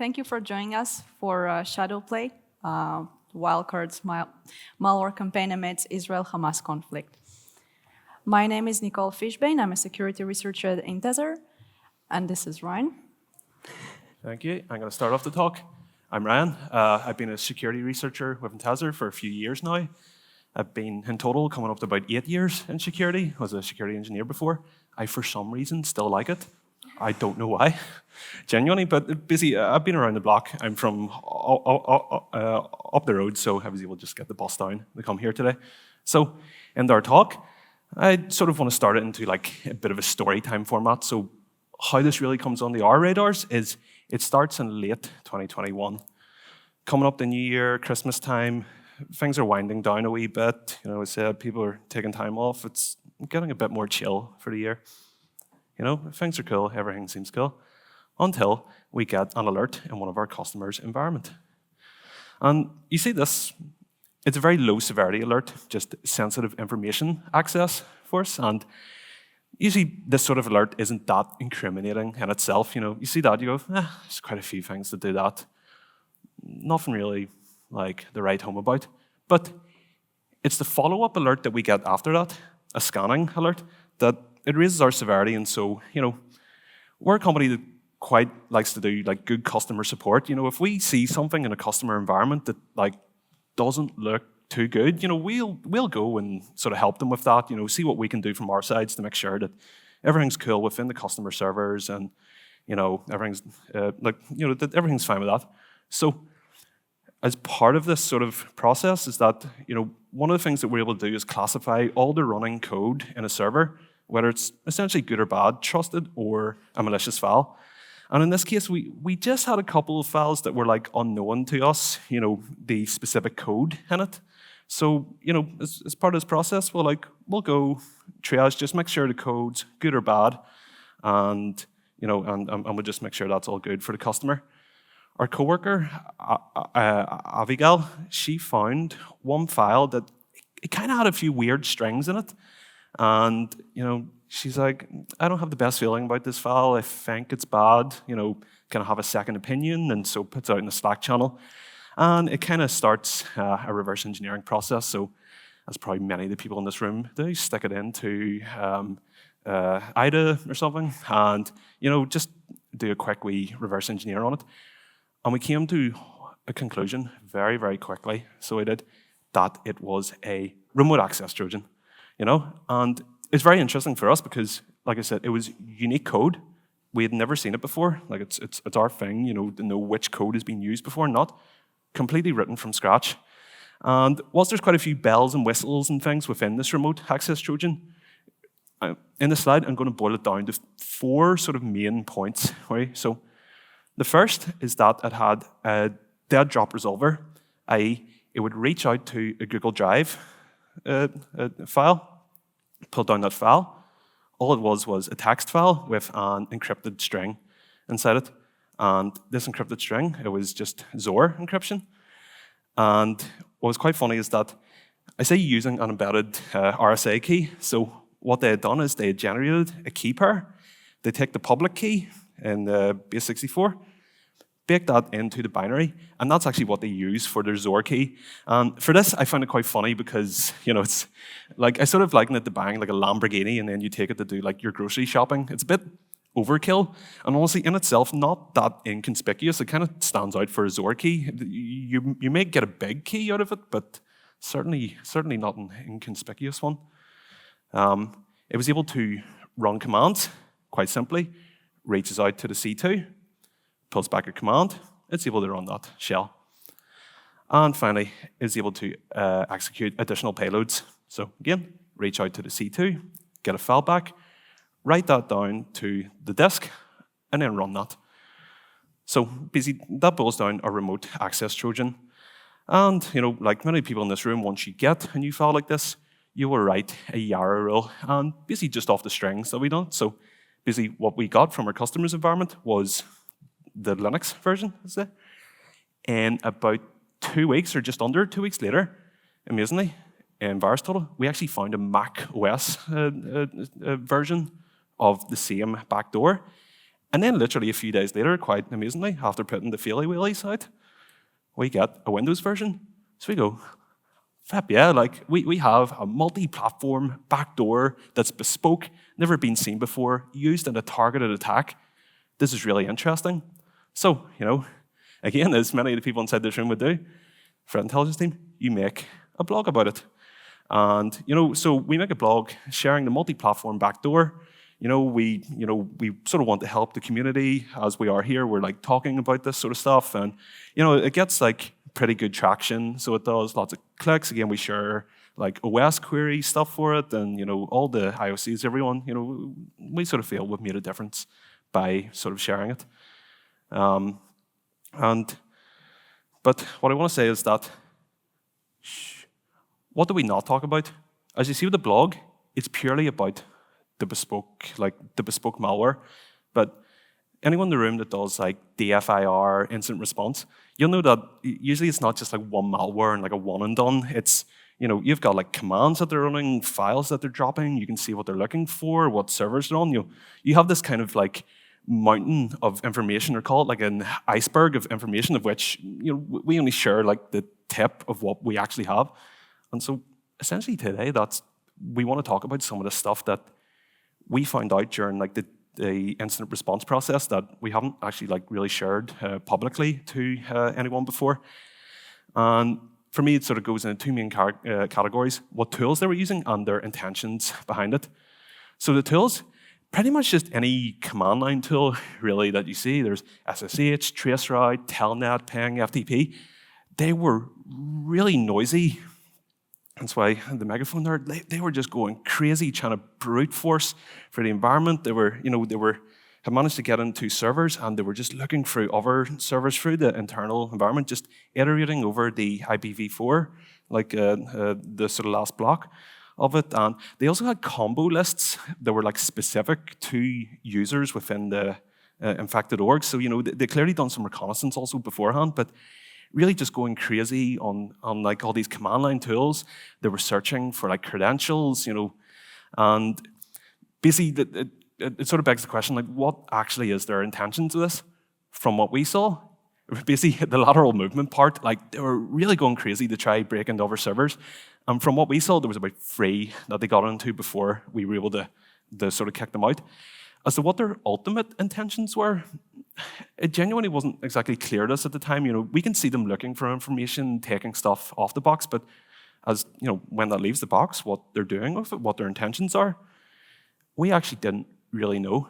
Thank you for joining us for Shadowplay, WildCard's malware campaign amidst Israel Hamas conflict. My name is NicoleFishbein. I'm a security researcher at Intezer, and this is Ryan. Thank you. I'm going to start off the talk. I'm Ryan. I've been a security researcher with Intezer for a few years now. I've been, in total, coming up to about 8 years in security. I was a security engineer before. I, for some reason, still like it. I don't know why, genuinely, but busy. I've been around the block. I'm from up the road, so I was able to just get the bus down to come here today. So, in our talk, I sort of want to start it into like a bit of a story time format. So, how this really comes on our radars is it starts in late 2021. Coming up the new year, Christmas time, things are winding down a wee bit. You know, I said people are taking time off. It's getting a bit more chill for the year. You know, things are cool, everything seems cool, until we get an alert in one of our customers' environment. And you see this, it's a very low severity alert, just sensitive information access for us. And usually this sort of alert isn't that incriminating in itself. You know, you see that, you go, there's quite a few things that do that. Nothing really like the right home about. But it's the follow-up alert that we get after that, a scanning alert, that it raises our severity. And so, you know, we're a company that quite likes to do like good customer support. You know, if we see something in a customer environment that like doesn't look too good, you know, we'll go and sort of help them with that, you know, see what we can do from our sides to make sure that everything's cool within the customer servers and, you know, everything's that everything's fine with that. So as part of this sort of process is that, you know, one of the things that we're able to do is classify all the running code in a server, whether it's essentially good or bad, trusted or a malicious file. And in this case, we just had a couple of files that were like unknown to us, you know, the specific code in it. So, you know, as part of this process, we'll go triage, just make sure the code's good or bad, and, you know, and we'll just make sure that's all good for the customer. Our coworker, Abigail, she found one file that it kind of had a few weird strings in it. And, you know, she's like, I don't have the best feeling about this file. I think it's bad. You know, can I have a second opinion? And so puts it out in the Slack channel. And it kind of starts a reverse engineering process. So as probably many of the people in this room, they stick it into IDA or something. And, you know, just do a quick wee reverse engineer on it. And we came to a conclusion very, very quickly. So we did that it was a remote access Trojan. You know, and it's very interesting for us because, like I said, it was unique code. We had never seen it before. Like it's our thing, you know, to know which code has been used before, not completely written from scratch. And whilst there's quite a few bells and whistles and things within this remote access Trojan, in the slide I'm going to boil it down to 4 sort of main points. Right? So the first is that it had a dead drop resolver, i.e., it would reach out to a Google Drive a file, pull down that file. All it was a text file with an encrypted string inside it. And this encrypted string, it was just XOR encryption. And what was quite funny is that I say using an embedded RSA key. So what they had done is they had generated a key pair. They take the public key in the base 64, bake that into the binary, and that's actually what they use for their XOR key. And for this, I find it quite funny because, you know, it's like, I sort of liken it to buying like a Lamborghini and then you take it to do like your grocery shopping. It's a bit overkill, and honestly, in itself, not that inconspicuous. It kind of stands out for a XOR key. You may get a big key out of it, but certainly not an inconspicuous one. It was able to run commands, quite simply, reaches out to the C2, pulls back a command, it's able to run that shell. And finally, it's able to execute additional payloads. So again, reach out to the C2, get a file back, write that down to the disk, and then run that. So basically, that boils down a remote access Trojan. And, you know, like many people in this room, once you get a new file like this, you will write a Yara rule, and basically just off the strings that we done. So basically, what we got from our customer's environment was the Linux version, is it? And about 2 weeks, or just under 2 weeks later, amazingly, in VirusTotal, we actually found a macOS version of the same backdoor. And then literally a few days later, quite amazingly, after putting the faily wheelies out, we get a Windows version. So we go, flip, yeah, like we have a multi-platform backdoor that's bespoke, never been seen before, used in a targeted attack. This is really interesting. So, again, as many of the people inside this room would do, for an intelligence team, you make a blog about it. And, so we make a blog sharing the multi-platform backdoor. We sort of want to help the community as we are here. We're like talking about this sort of stuff, and it gets like pretty good traction. So it does lots of clicks. Again, we share like OS query stuff for it, and all the IOCs, everyone. We sort of feel we've made a difference by sort of sharing it. But what I want to say is that what do we not talk about? As you see with the blog, it's purely about the bespoke malware. But anyone in the room that does like DFIR, incident response, you'll know that usually it's not just like one malware and like a one and done. It's, you've got like commands that they're running, files that they're dropping. You can see what they're looking for, what servers they're on. You have this kind of like mountain of information, or call it like an iceberg of information, of which we only share like the tip of what we actually have. And so essentially today, we want to talk about some of the stuff that we found out during like the incident response process that we haven't actually like really shared publicly to anyone before. And for me, it sort of goes into two main categories: what tools they were using and their intentions behind it. So the tools, pretty much just any command line tool really that you see. There's SSH, traceroute, telnet, ping, FTP. They were really noisy. That's why the megaphone there, they were just going crazy, trying to brute force for the environment. They had managed to get into servers, and they were just looking through other servers through the internal environment, just iterating over the IPv4, like the sort of last block of it. And they also had combo lists that were like specific to users within the infected org. So they clearly done some reconnaissance also beforehand, but really just going crazy on like all these command line tools. They were searching for like credentials, and basically it sort of begs the question, like, what actually is their intention to this? From what we saw, basically the lateral movement part, like they were really going crazy to try break into other servers. And from what we saw, there was about 3 that they got into before we were able to sort of kick them out. As to what their ultimate intentions were, it genuinely wasn't exactly clear to us at the time. We can see them looking for information, taking stuff off the box, but as when that leaves the box, what they're doing with it, what their intentions are, we actually didn't really know.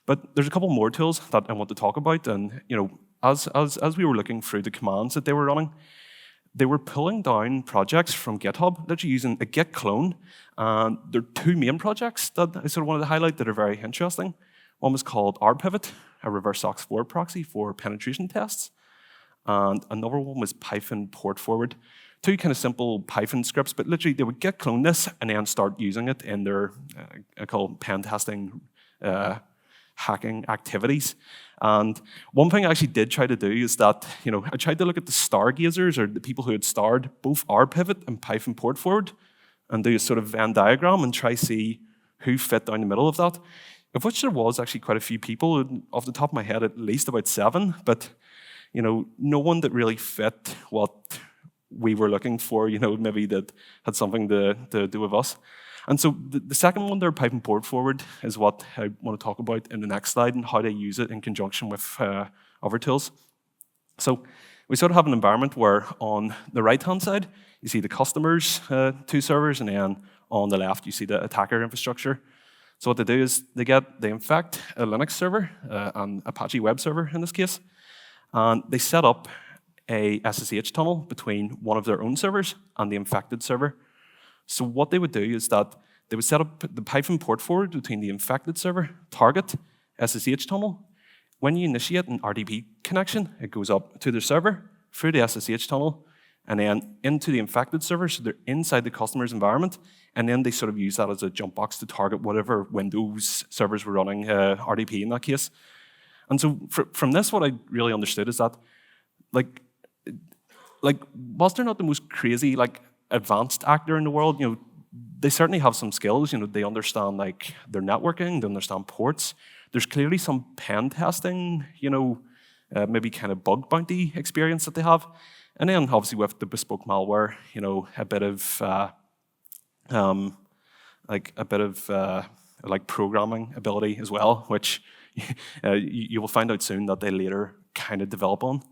But there's a couple more tools that I want to talk about, and as we were looking through the commands that they were running, they were pulling down projects from GitHub, literally using a Git clone. And there are 2 main projects that I sort of wanted to highlight that are very interesting. One was called rpivot, a reverse SOX4 proxy for penetration tests. And another one was Python port forward. 2 kind of simple Python scripts, but literally they would Git clone this and then start using it in their, I call it pen testing, hacking activities. And one thing I actually did try to do is that, I tried to look at the stargazers, or the people who had starred both rpivot and Python port forward, and do a sort of Venn diagram and try to see who fit down the middle of that, of which there was actually quite a few people, off the top of my head at least about 7, but no one that really fit what we were looking for, maybe that had something to do with us. And so the second one there, Python port forward, is what I want to talk about in the next slide, and how they use it in conjunction with other tools. So we sort of have an environment where on the right-hand side, you see the customers' 2 servers, and then on the left, you see the attacker infrastructure. So what they do is they infect a Linux server, an Apache web server in this case, and they set up a SSH tunnel between one of their own servers and the infected server. So what they would do is that they would set up the Python port forward between the infected server, target, SSH tunnel. When you initiate an RDP connection, it goes up to the server, through the SSH tunnel, and then into the infected server, so they're inside the customer's environment, and then they sort of use that as a jump box to target whatever Windows servers were running RDP in that case. And so from this, what I really understood is that, like whilst they're not the most crazy, advanced actor in the world, they certainly have some skills. They understand their networking, they understand ports, there's clearly some pen testing, maybe kind of bug bounty experience that they have. And then obviously with the bespoke malware, a bit of programming ability as well, which you will find out soon that they later kind of develop on.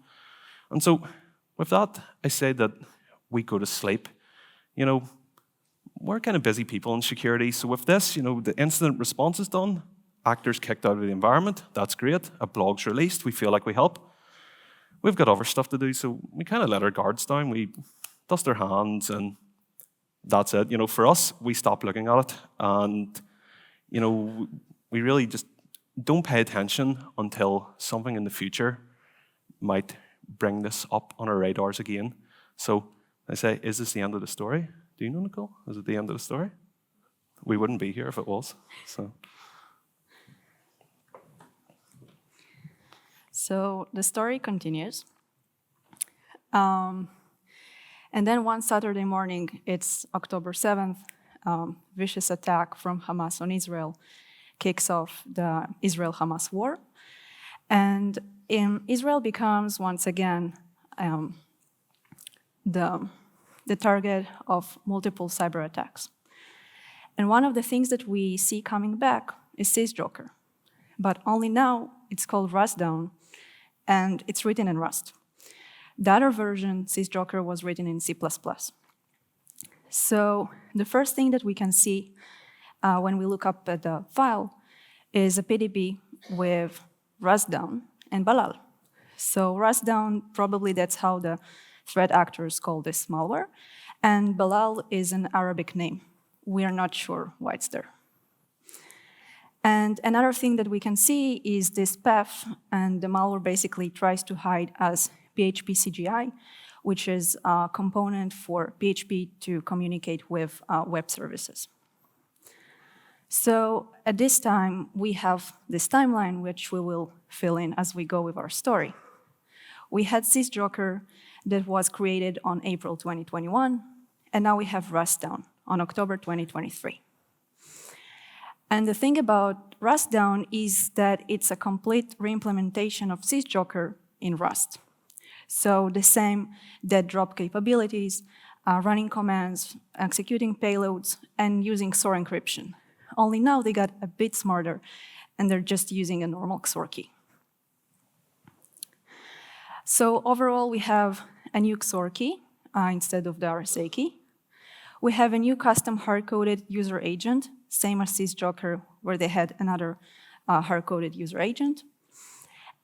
And so with that, I say that we go to sleep. We're kind of busy people in security. So with this, the incident response is done, actors kicked out of the environment, that's great, a blog's released, we feel like we help. We've got other stuff to do, so we kind of let our guards down, we dust our hands, and that's it. For us, we stop looking at it, and we really just don't pay attention until something in the future might bring this up on our radars again. So I say, is this the end of the story? Do you know, Nicole? Is it the end of the story? We wouldn't be here if it was. So the story continues. And then one Saturday morning, it's October 7th, vicious attack from Hamas on Israel kicks off the Israel Hamas war. And Israel becomes once again the target of multiple cyber attacks. And one of the things that we see coming back is SysJoker. But only now it's called RustDown, and it's written in Rust. The other version, SysJoker, was written in C++. So the first thing that we can see when we look up at the file is a PDB with RustDown and Balal. So RustDown, probably that's how the threat actors call this malware, and Balal is an Arabic name. We are not sure why it's there. And another thing that we can see is this path, and the malware basically tries to hide as PHP CGI, which is a component for PHP to communicate with web services. So at this time, we have this timeline, which we will fill in as we go with our story. We had SysJoker that was created on April 2021, and now we have RustDown on October 2023. And the thing about RustDown is that it's a complete reimplementation of SysJoker in Rust. So the same dead drop capabilities, running commands, executing payloads, and using XOR encryption. Only now they got a bit smarter, and they're just using a normal XOR key. So overall, we have a new XOR key instead of the RSA key. We have a new custom hard-coded user agent, same as SysJoker, where they had another hard-coded user agent.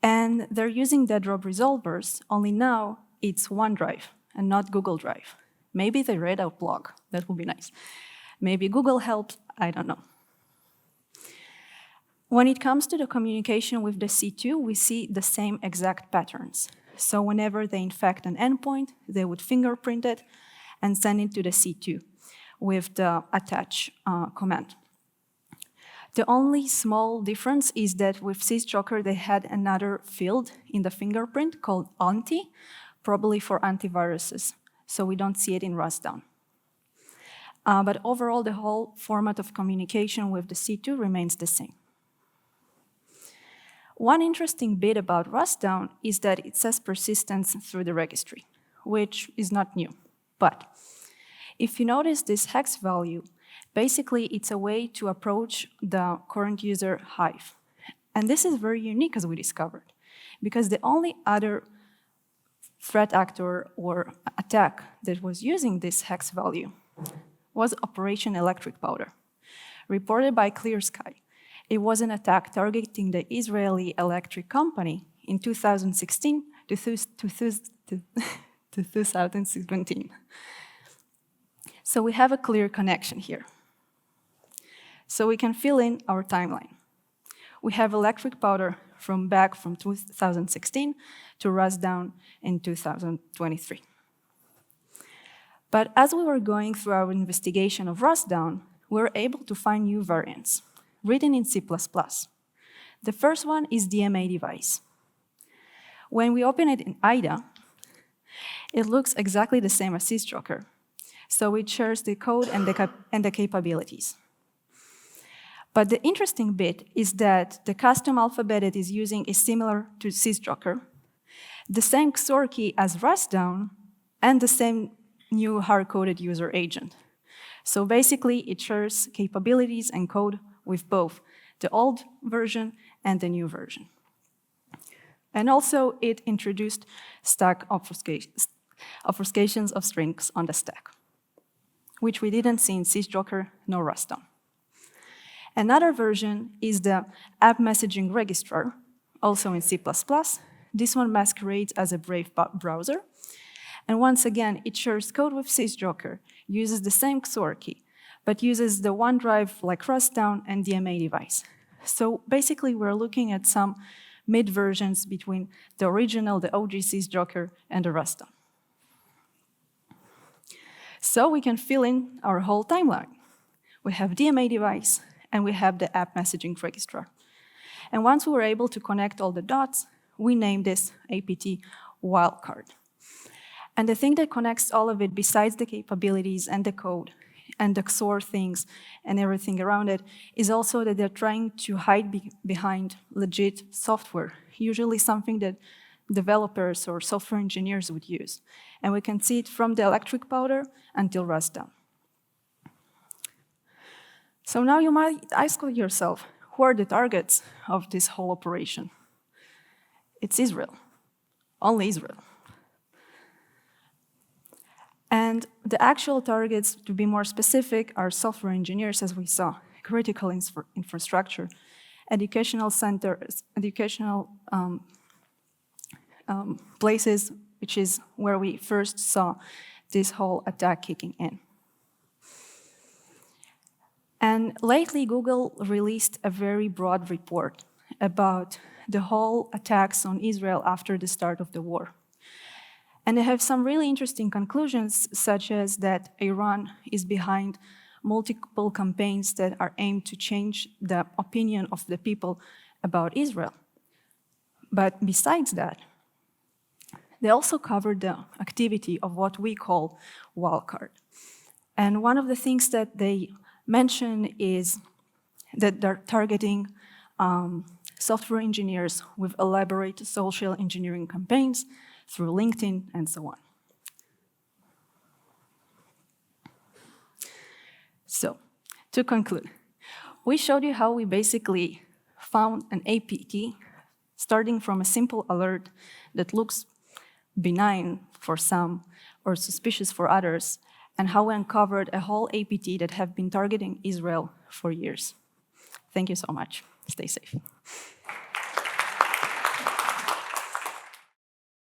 And they're using dead drop resolvers, only now it's OneDrive and not Google Drive. Maybe they read our blog, that would be nice. Maybe Google helped, I don't know. When it comes to the communication with the C2, we see the same exact patterns. So whenever they infect an endpoint, they would fingerprint it and send it to the C2 with the attach command. The only small difference is that with SysJoker, they had another field in the fingerprint called anti, probably for antiviruses. So we don't see it in RustDown. But overall, the whole format of communication with the C2 remains the same. One interesting bit about RustDown is that it says persistence through the registry, which is not new. But if you notice this hex value, basically it's a way to approach the current user Hive. And this is very unique, as we discovered, because the only other threat actor or attack that was using this hex value was Operation ElectricPowder, reported by Clear Sky. It was an attack targeting the Israeli electric company in 2016 to 2017. So we have a clear connection here. So we can fill in our timeline. We have ElectricPowder from 2016 to RustDown in 2023. But as we were going through our investigation of RustDown, we were able to find new variants written in C++. The first one is DMA device. When we open it in IDA, it looks exactly the same as SysJoker. So it shares the code and the capabilities. But the interesting bit is that the custom alphabet it is using is similar to SysJoker, the same XOR key as RustDown, and the same new hard-coded user agent. So basically, it shares capabilities and code with both the old version and the new version. And also, it introduced stack obfuscations of strings on the stack, which we didn't see in SysJoker nor RustDown. Another version is the app messaging registrar, also in C++. This one masquerades as a Brave browser. And once again, it shares code with SysJoker, uses the same XOR key, but uses the OneDrive like RustDown and DMA device. So basically, we're looking at some mid-versions between the original, the OG SysJoker, and the RustDown. So we can fill in our whole timeline. We have DMA device, and we have the app messaging registrar. And once we were able to connect all the dots, we named this APT WildCard. And the thing that connects all of it, besides the capabilities and the code and the XOR things and everything around it, is also that they're trying to hide behind legit software, usually something that developers or software engineers would use. And we can see it from the ElectricPowder until RustDown. So now you might ask yourself, who are the targets of this whole operation? It's Israel, only Israel. And the actual targets, to be more specific, are software engineers, as we saw, critical infrastructure, educational centers, educational places, which is where we first saw this whole attack kicking in. And lately, Google released a very broad report about the whole attacks on Israel after the start of the war. And they have some really interesting conclusions, such as that Iran is behind multiple campaigns that are aimed to change the opinion of the people about Israel. But besides that, they also covered the activity of what we call WildCard. And one of the things that they mention is that they're targeting software engineers with elaborate social engineering campaigns through LinkedIn and so on. So, to conclude, we showed you how we basically found an APT starting from a simple alert that looks benign for some or suspicious for others, and how we uncovered a whole APT that have been targeting Israel for years. Thank you so much. Stay safe.